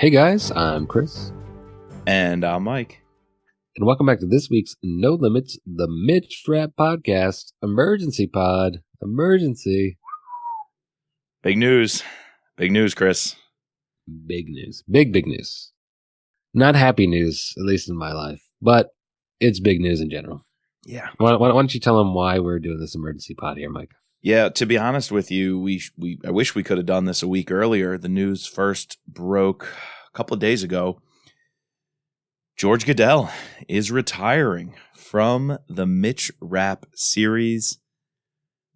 Hey guys, I'm Chris, And I'm Mike. and welcome back to this week's No Limits, the Mitch Rap Podcast, Emergency Pod, Emergency. Big news. Big news, Chris. Big news, big news. Not happy news, at least in my life, but it's big news in general. Yeah. Why don't you tell them why we're doing this emergency pod here, Mike? Yeah, to be honest with you, I wish we could have done this a week earlier. The news first broke a couple of days ago. George Guidall is retiring from the Mitch Rap series.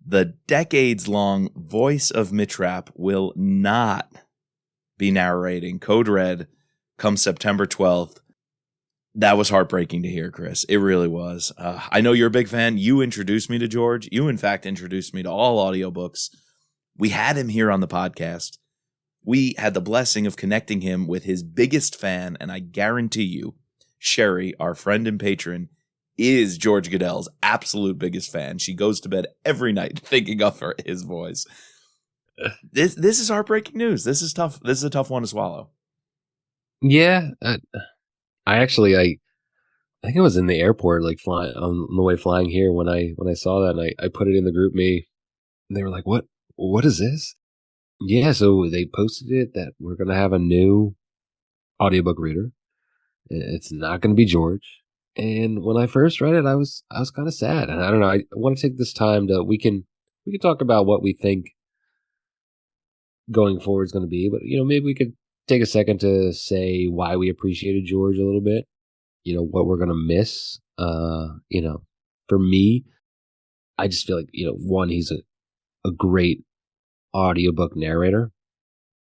The decades-long voice of Mitch Rap will not be narrating Code Red come September 12th. That was heartbreaking to hear, Chris. It really was. I know you're a big fan. You introduced me to George. You, in fact, introduced me to all audiobooks. We had him here on the podcast. We had the blessing of connecting him with his biggest fan, and I guarantee you, Sherry, our friend and patron, is George Guidall's absolute biggest fan. She goes to bed every night thinking of his voice. This is heartbreaking news. This is tough. This is a tough one to swallow. Yeah, I think I was in the airport, like flying on the way flying here when I saw that, and I put it in the group me. And they were like, "What is this?" Yeah, so they posted it that we're gonna have a new audiobook reader. It's not gonna be George. And when I first read it, I was kind of sad, and I don't know. I want to take this time to we can talk about what we think going forward is going to be, but maybe we could take a second to say why we appreciated George a little bit. What we're gonna miss. For me, I just feel like one, he's a great audiobook narrator.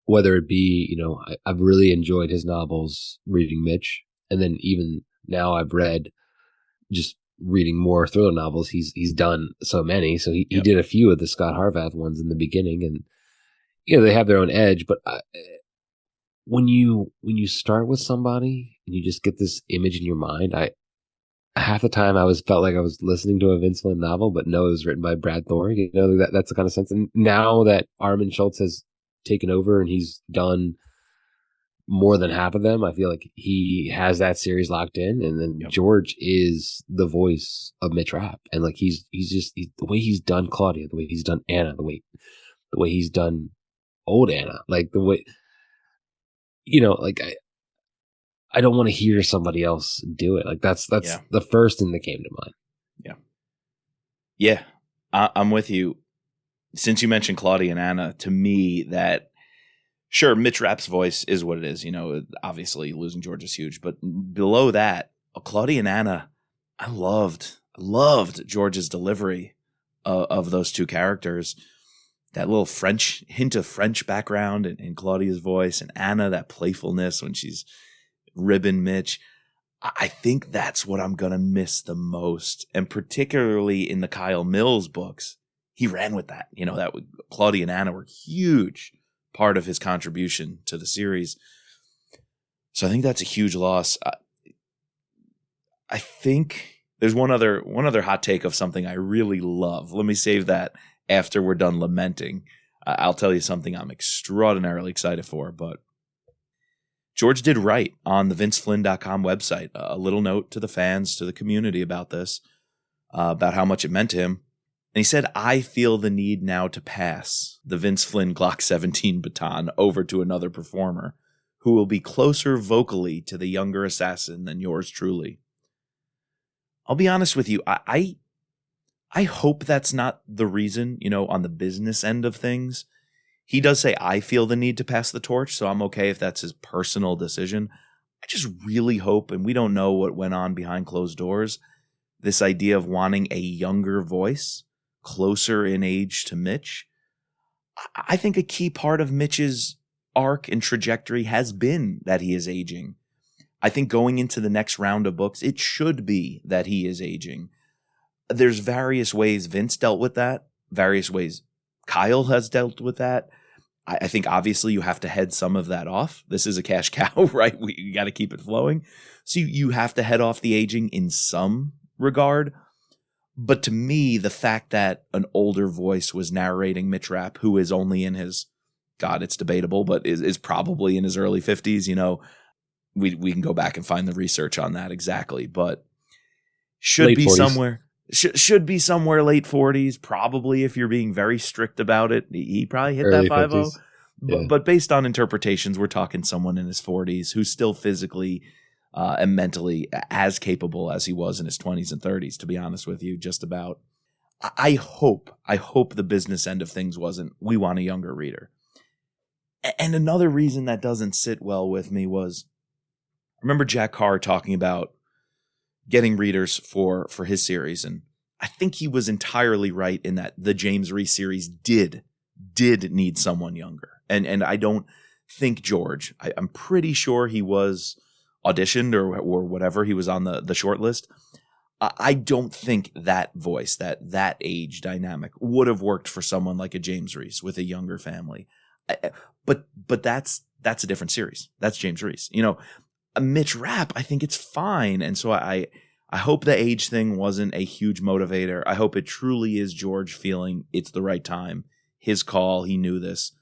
Whether it be I've really enjoyed his novels reading Mitch, and then even now I've read just reading more thriller novels. He's done so many, so he did a few of the Scott Harvath ones in the beginning, and they have their own edge. But when you start with somebody and you just get this image in your mind, half the time felt like I was listening to a Vince Flynn novel, but no, it was written by Brad Thor. That's the kind of sense. And now that Armin Schultz has taken over and he's done more than half of them, I feel like he has that series locked in. And then George is the voice of Mitch Rapp, and like he's the way he's done Claudia, the way he's done Anna, the way he's done old Anna, like the way like I don't want to hear somebody else do it. Like that's the first thing that came to mind. Yeah, I'm with you. Since you mentioned Claudia and Anna, to me, that sure, Mitch Rapp's voice is what it is. Obviously losing George is huge, but below that, Claudia and Anna, I loved George's delivery of those two characters. That little hint of French background in Claudia's voice, and Anna, that playfulness when she's ribbing Mitch. I think that's what I'm going to miss the most. And particularly in the Kyle Mills books, he ran with that. That Claudia and Anna were huge part of his contribution to the series. So I think that's a huge loss. I think there's one other hot take of something I really love. Let me save that after we're done lamenting. I'll tell you something I'm extraordinarily excited for, but George did write on the vinceflynn.com website a little note to the fans, to the community about this, about how much it meant to him. And he said, "I feel the need now to pass the Vince Flynn Glock 17 baton over to another performer who will be closer vocally to the younger assassin than yours truly." I'll be honest with you. I hope that's not the reason, on the business end of things. He does say, "I feel the need to pass the torch," so I'm okay if that's his personal decision. I just really hope, and we don't know what went on behind closed doors, this idea of wanting a younger voice, closer in age to Mitch. I think a key part of Mitch's arc and trajectory has been that he is aging. I think going into the next round of books, it should be that he is aging. There's various ways Vince dealt with that, various ways Kyle has dealt with that. I think obviously you have to head some of that off. This is a cash cow, right? You got to keep it flowing. So you have to head off the aging in some regard. But to me, the fact that an older voice was narrating Mitch Rapp, who is only in his God, it's debatable, but is probably in his early 50s. You know, we can go back and find the research on that exactly, but should Late be 40s. somewhere. Should be somewhere late 40s, probably, if you're being very strict about it. He probably hit Early that 50. 50s. Yeah. But based on interpretations, we're talking someone in his 40s who's still physically and mentally as capable as he was in his 20s and 30s, to be honest with you, just about. I hope the business end of things wasn't, we want a younger reader. And another reason that doesn't sit well with me was, remember Jack Carr talking about getting readers for his series, and I think he was entirely right in that the James Reese series did need someone younger, and I don't think George. I'm pretty sure he was auditioned or whatever, he was on the short list. I don't think that voice, that age dynamic would have worked for someone like a James Reese with a younger family. But that's a different series. That's James Reese. You know, a Mitch Rapp, I think it's fine. And so I hope the age thing wasn't a huge motivator. I hope it truly is George feeling it's the right time, his call. He knew this.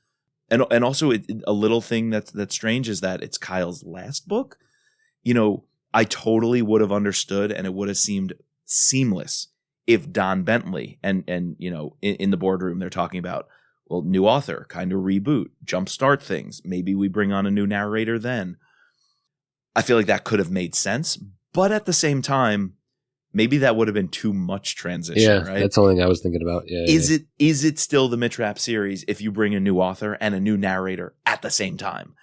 And also a little thing that's strange is that it's Kyle's last book. You know, I totally would have understood, and it would have seemed seamless if Don Bentley and you know, in the boardroom, they're talking about, well, new author, kind of reboot, jumpstart things. Maybe we bring on a new narrator then. I feel like that could have made sense, but at the same time, maybe that would have been too much transition, right? That's something I was thinking about. Is it still the Mitch Rapp series if you bring a new author and a new narrator at the same time?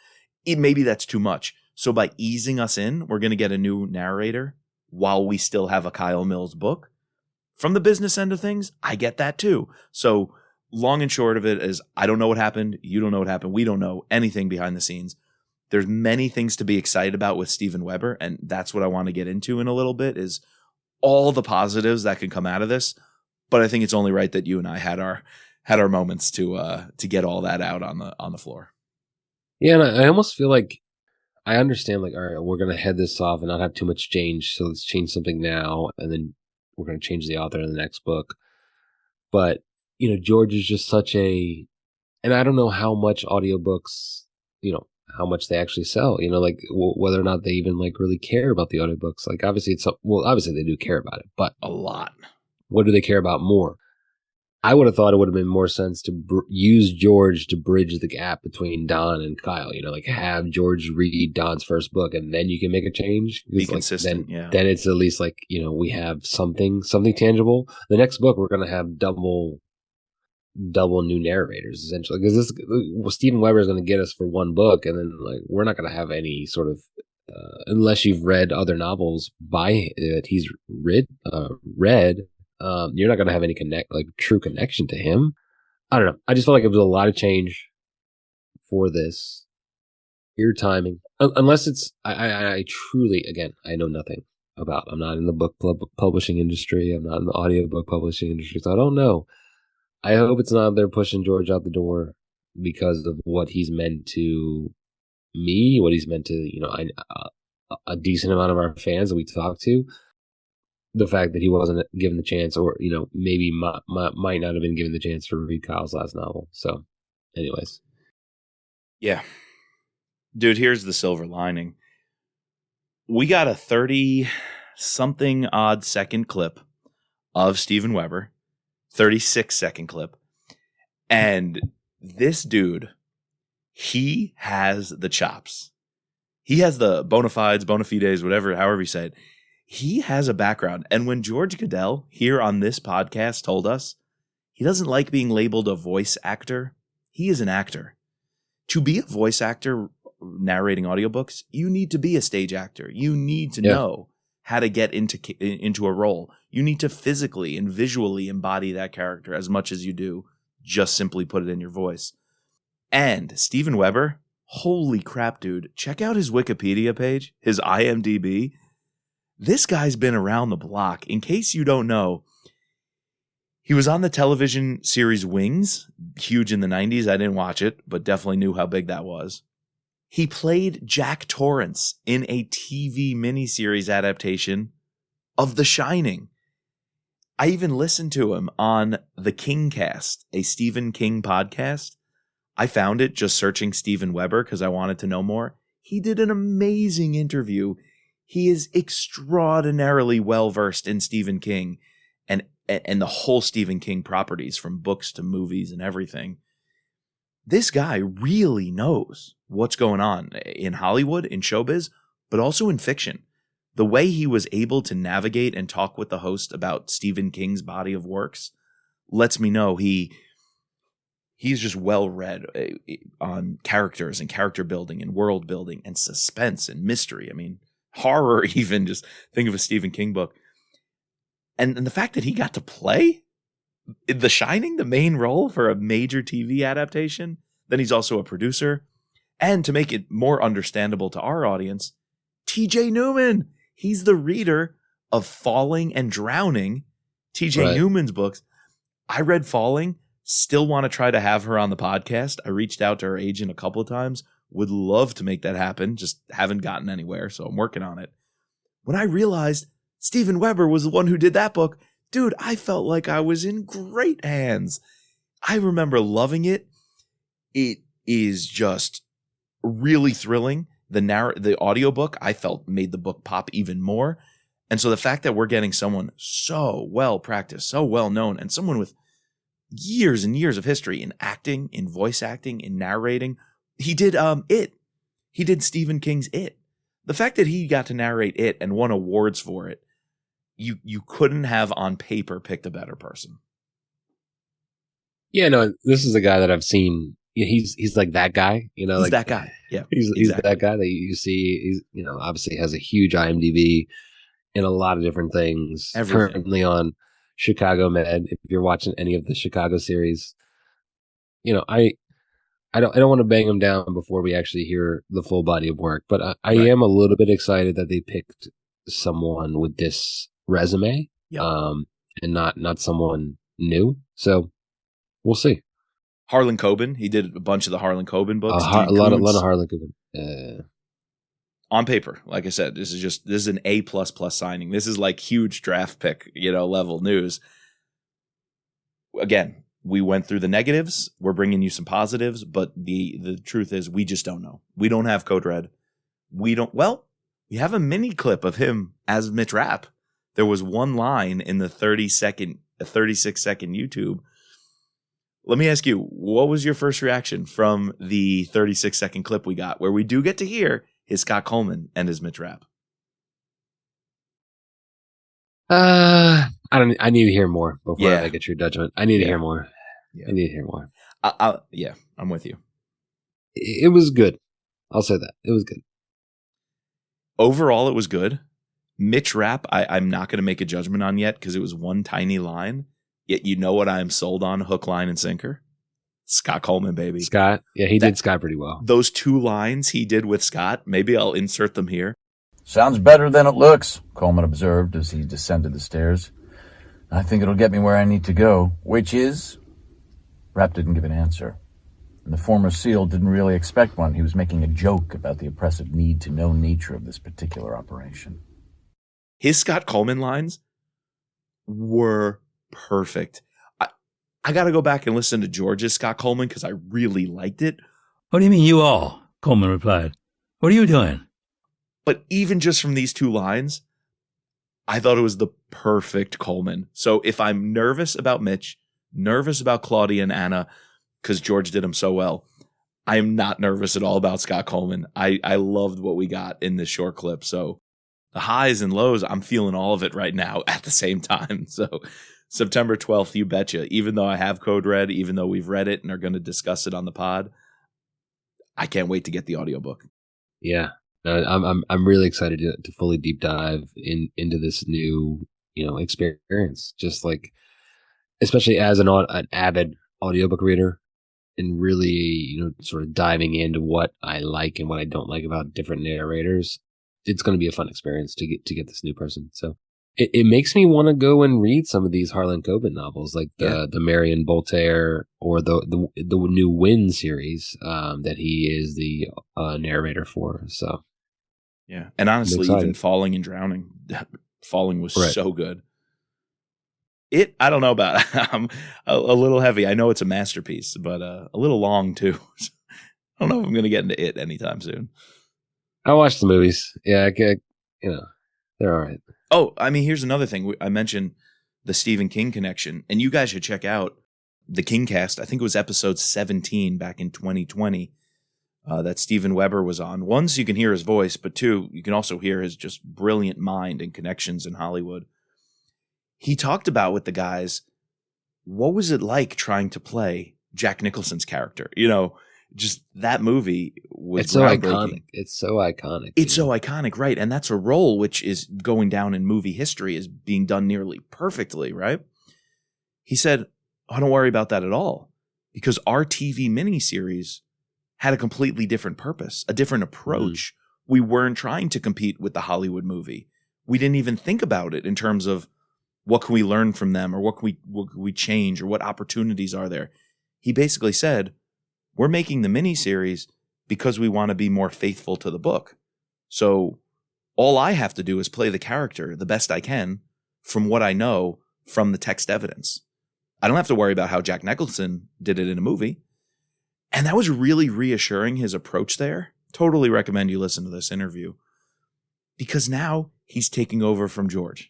Maybe that's too much. So by easing us in, we're going to get a new narrator while we still have a Kyle Mills book. From the business end of things, I get that too. So long and short of it is, I don't know what happened. You don't know what happened. We don't know anything behind the scenes. There's many things to be excited about with Steven Weber, and that's what I want to get into in a little bit, is all the positives that can come out of this. But I think it's only right that you and I had our moments to get all that out on the floor. Yeah, and I almost feel like I understand, like, all right, we're going to head this off and not have too much change, so let's change something now, and then we're going to change the author in the next book. But, you know, George is just such a, and I don't know how much audiobooks, you know, how much they actually sell, you know, like whether or not they even like really care about the audiobooks. Like obviously obviously they do care about it, but a lot. What do they care about more? I would have thought it would have been more sense to use George to bridge the gap between Don and Kyle, you know, like have George read Don's first book and then you can make a change. Be consistent. Then it's at least like, you know, we have something tangible. The next book, we're going to have double new narrators essentially, because Steven Weber is going to get us for one book, and then like we're not going to have any sort of unless you've read other novels by that he's read you're not going to have any true connection to him. I don't know, I just felt like it was a lot of change for this. Weird timing, unless it's I truly, again, I know nothing about, I'm not in the book publishing industry, I'm not in the audiobook publishing industry, so I don't know. I hope it's not they're pushing George out the door because of what he's meant to me, what he's meant to, you know, a decent amount of our fans that we talk to. The fact that he wasn't given the chance, or, you know, maybe might not have been given the chance to read Kyle's last novel. So, anyways. Yeah. Dude, here's the silver lining. We got a 30-something odd second clip of Steven Weber. 36-second clip. And this dude, he has the chops. He has the bona fides, bona fides, whatever, however you say it. He has a background. And when George Guidall here on this podcast told us he doesn't like being labeled a voice actor, he is an actor. To be a voice actor narrating audiobooks, you need to be a stage actor. You need to know how to get into a role. You need to physically and visually embody that character as much as you do just simply put it in your voice. And Steven Weber, holy crap, dude. Check out his Wikipedia page, his IMDb. This guy's been around the block. In case you don't know, he was on the television series Wings, huge in the 90s. I didn't watch it, but definitely knew how big that was. He played Jack Torrance in a TV miniseries adaptation of The Shining. I even listened to him on the King Cast, a Stephen King podcast. I found it just searching Steven Weber because I wanted to know more. He did an amazing interview. He is extraordinarily well-versed in Stephen King and the whole Stephen King properties, from books to movies and everything. This guy really knows what's going on in Hollywood, in showbiz, but also in fiction. The way he was able to navigate and talk with the host about Stephen King's body of works lets me know he's just well read on characters and character building and world building and suspense and mystery. I mean, horror even. Just think of a Stephen King book. And the fact that he got to play The Shining, the main role for a major TV adaptation, then he's also a producer. And to make it more understandable to our audience, TJ Newman, he's the reader of Falling and Drowning, TJ Newman's books. I read Falling, still want to try to have her on the podcast. I reached out to her agent a couple of times, would love to make that happen, just haven't gotten anywhere, so I'm working on it. When I realized Steven Weber was the one who did that book, dude, I felt like I was in great hands. I remember loving it. It is just really thrilling. The audiobook, I felt, made the book pop even more. And so the fact that we're getting someone so well practiced, so well known, and someone with years and years of history in acting, in voice acting, in narrating. He did It. He did Stephen King's It. The fact that he got to narrate It and won awards for it, you couldn't have on paper picked a better person. Yeah, no, this is a guy that I've seen. He's like that guy, He's like that guy. Yeah, he's that guy that you see. He's obviously has a huge IMDb in a lot of different things. Everything. Currently on Chicago Med. If you're watching any of the Chicago series, I don't want to bang him down before we actually hear the full body of work, but I am a little bit excited that they picked someone with this resume, and not someone new. So we'll see. Harlan Coben, he did a bunch of the Harlan Coben books. A lot of Harlan Coben. On paper, like I said, this is an A++ signing. This is like huge draft pick, level news. Again, we went through the negatives. We're bringing you some positives, but the truth is we just don't know. We don't have Code Red. We have a mini clip of him as Mitch Rapp. There was one line in the 36-second YouTube. Let me ask you, what was your first reaction from the 36-second clip we got, where we do get to hear his Scott Coleman and his Mitch Rapp? I need to hear more before I get your judgment. I need to hear more. Yeah. I need to hear more. I'm with you. It was good. I'll say that. It was good. Overall, it was good. Mitch Rapp, I'm not going to make a judgment on yet because it was one tiny line. Yet you know what I'm sold on, hook, line, and sinker? Scott Coleman, baby. Scott. Yeah, he did Scott pretty well. Those two lines he did with Scott, maybe I'll insert them here. Sounds better than it looks, Coleman observed as he descended the stairs. I think it'll get me where I need to go, which is... Rapp didn't give an answer. And the former SEAL didn't really expect one. He was making a joke about the oppressive need-to-know nature of this particular operation. His Scott Coleman lines were perfect. I got to go back and listen to George's Scott Coleman because I really liked it. What do you mean you all? Coleman replied. What are you doing? But even just from these two lines, I thought it was the perfect Coleman. So if I'm nervous about Mitch, nervous about Claudia and Anna, because George did them so well, I am not nervous at all about Scott Coleman. I loved what we got in this short clip. So the highs and lows, I'm feeling all of it right now at the same time. So September 12th, you betcha. Even though I have Code Red, even though we've read it and are going to discuss it on the pod, I can't wait to get the audiobook. Yeah. I'm really excited to fully deep dive into this new, experience. Just like, especially as an avid audiobook reader, and really, sort of diving into what I like and what I don't like about different narrators. It's going to be a fun experience to get this new person. So it makes me want to go and read some of these Harlan Coben novels, like the Marion Voltaire or the new Win series that he is the narrator for. So. Yeah. And honestly, even Falling and Drowning, Falling was so good. I don't know about. I'm a little heavy. I know it's a masterpiece, but a little long too. I don't know if I'm going to get into it anytime soon. I watched the movies. Yeah, they're all right. Oh, I mean, here's another thing. I mentioned the Stephen King connection, and you guys should check out the Kingcast. I think it was episode 17 back in 2020 that Steven Weber was on. One, so you can hear his voice, but two, you can also hear his just brilliant mind and connections in Hollywood. He talked about with the guys, what was it like trying to play Jack Nicholson's character? Just that movie was groundbreaking. It's so iconic. It's so iconic, right? And that's a role which is going down in movie history as being done nearly perfectly, right? He said, I don't worry about that at all, because our TV miniseries had a completely different purpose, a different approach. We weren't trying to compete with the Hollywood movie. We didn't even think about it in terms of what can we learn from them, or what can we change, or what opportunities are there. He basically said, we're making the miniseries because we want to be more faithful to the book. So all I have to do is play the character the best I can from what I know from the text evidence. I don't have to worry about how Jack Nicholson did it in a movie. And that was really reassuring, his approach there. Totally recommend you listen to this interview, because now he's taking over from George.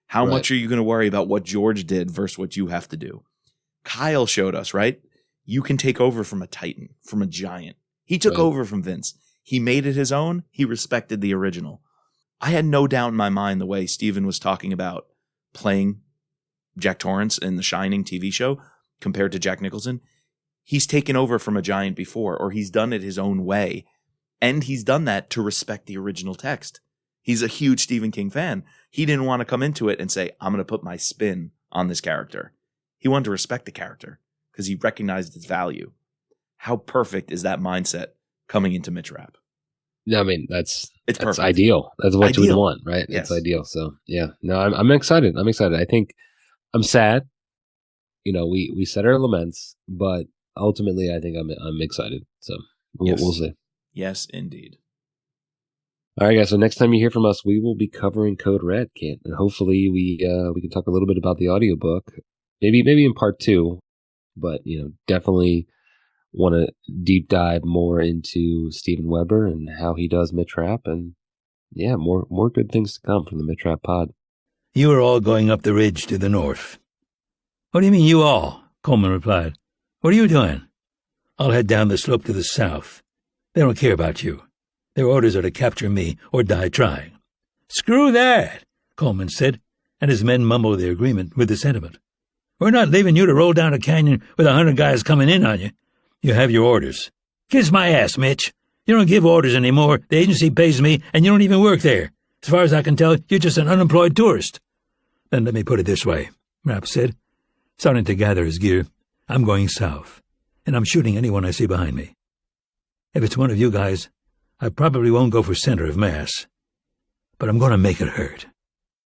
How much are you going to worry about what George did versus what you have to do? Kyle showed us, right? You can take over from a titan, from a giant. He took over from Vince. He made it his own. He respected the original. I had no doubt in my mind the way Steven was talking about playing Jack Torrance in the Shining TV show compared to Jack Nicholson. He's taken over from a giant before, or he's done it his own way. And he's done that to respect the original text. He's a huge Stephen King fan. He didn't want to come into it and say, I'm going to put my spin on this character. He wanted to respect the character because he recognized its value. How perfect is that mindset coming into Mitch Rapp? I mean, that's perfect. Ideal. That's what you would want, right? Yes. It's ideal. So yeah, no, I'm excited. I'm excited. I think I'm sad. We said our laments, but ultimately, I think I'm excited. So we'll see. Yes, indeed. All right, guys. So next time you hear from us, we will be covering Code Red, Kent, and hopefully we can talk a little bit about the audiobook, maybe in part 2, but definitely want to deep dive more into Steven Weber and how he does Mitch Rapp, and yeah, more good things to come from the Mitch Rapp pod. You are all going up the ridge to the north. What do you mean, you all? Coleman replied. What are you doing? I'll head down the slope to the south. They don't care about you. Their orders are to capture me or die trying. Screw that, Coleman said, and his men mumbled their agreement with the sentiment. We're not leaving you to roll down a canyon with 100 guys coming in on you. You have your orders. Kiss my ass, Mitch. You don't give orders anymore. The agency pays me, and you don't even work there. As far as I can tell, you're just an unemployed tourist. Then let me put it this way, Rapp said, starting to gather his gear. I'm going south, and I'm shooting anyone I see behind me. If it's one of you guys, I probably won't go for center of mass, but I'm going to make it hurt.